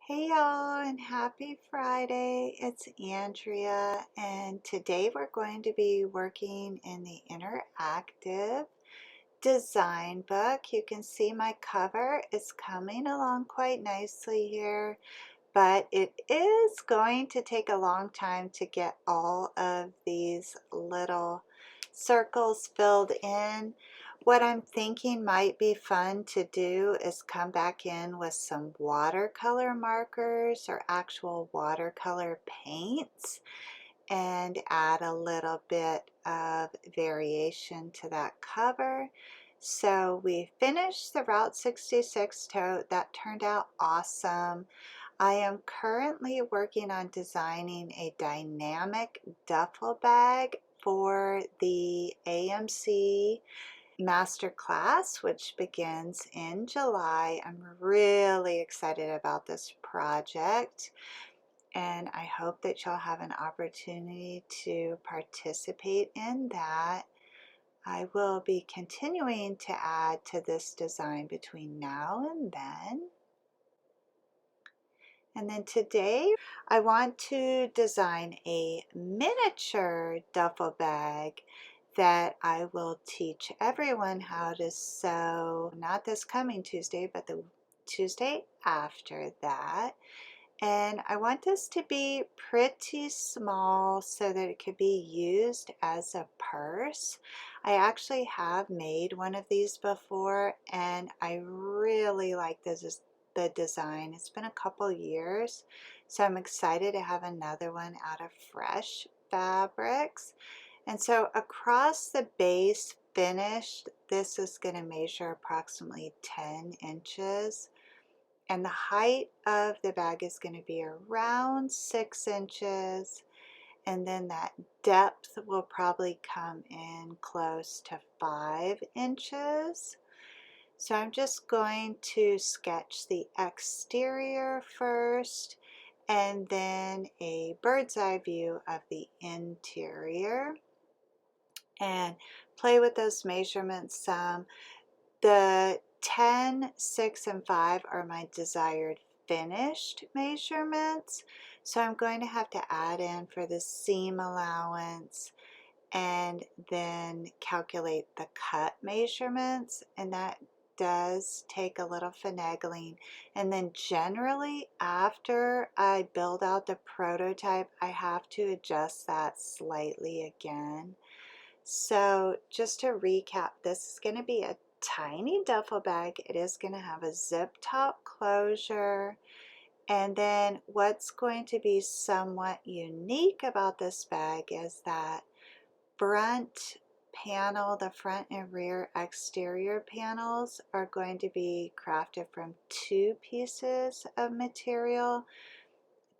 Hey y'all, and happy Friday. It's Andrea, and today we're going to be working in the interactive design book. You can see my cover is coming along quite nicely here, but it is going to take a long time to get all of these little circles filled in. What I'm thinking might be fun to do is come back in with some watercolor markers or actual watercolor paints and add a little bit of variation to that cover. So we finished the Route 66 tote. That turned out awesome. I am currently working on designing a dynamic duffel bag for the AMC masterclass, which begins in July. I'm really excited about this project, and I hope that y'all have an opportunity to participate in that. I will be continuing to add to this design between now and then. And then today I want to design a miniature duffel bag that I will teach everyone how to sew, not this coming Tuesday, but the Tuesday after that. And I want this to be pretty small so that it could be used as a purse. I actually have made one of these before, and I really like the design. It's been a couple years, so I'm excited to have another one out of fresh fabrics. And so across the base finished, this is going to measure approximately 10 inches. And the height of the bag is going to be around 6 inches, and then that depth will probably come in close to 5 inches. So I'm just going to sketch the exterior first and then a bird's eye view of the interior and play with those measurements some. The 10, 6, and 5 are my desired finished measurements. So I'm going to have to add in for the seam allowance and then calculate the cut measurements, and that does take a little finagling. And then generally after I build out the prototype, I have to adjust that slightly again. So just to recap, this is going to be a tiny duffel bag. It is going to have a zip top closure. And then what's going to be somewhat unique about this bag is that front panel, the front and rear exterior panels are going to be crafted from two pieces of material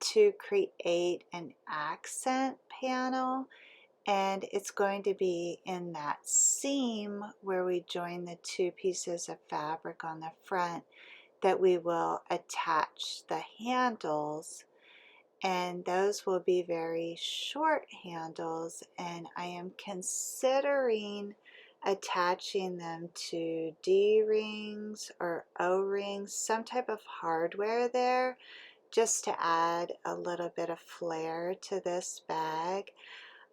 to create an accent panel. And it's going to be in that seam where we join the two pieces of fabric on the front that we will attach the handles, and those will be very short handles, and I am considering attaching them to D-rings or O-rings, some type of hardware there, just to add a little bit of flair to this bag.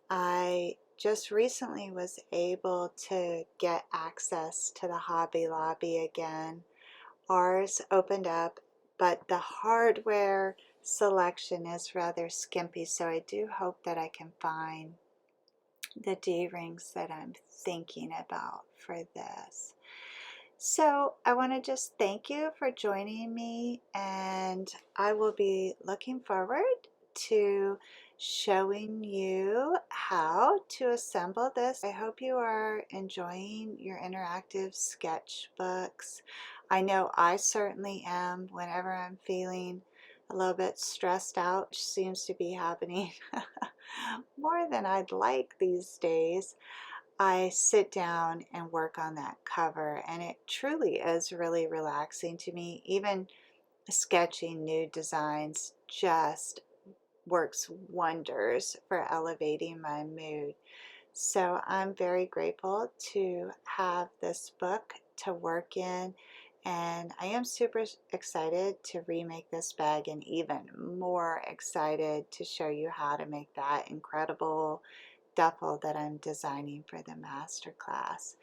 I just recently was able to get access to the Hobby Lobby again. Ours opened up, but the hardware selection is rather skimpy, so I do hope that I can find the D-rings that I'm thinking about for this. So I want to just thank you for joining me, and I will be looking forward to showing you how to assemble this. I hope you are enjoying your interactive sketchbooks. I know I certainly am whenever I'm feeling a little bit stressed out, which seems to be happening more than I'd like these days. I sit down and work on that cover, and it truly is really relaxing to me. Even sketching new designs just works wonders for elevating my mood. So I'm very grateful to have this book to work in, And I am super excited to remake this bag, and even more excited to show you how to make that incredible duffel that I'm designing for the masterclass.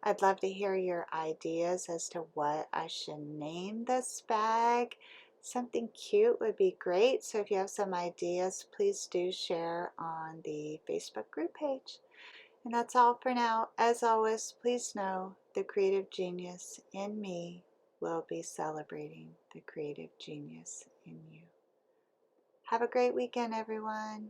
I'd love to hear your ideas as to what I should name this bag. Something cute would be great. So if you have some ideas, please do share on the Facebook group page. And that's all for now. As always, please know the creative genius in me will be celebrating the creative genius in you. Have a great weekend, everyone.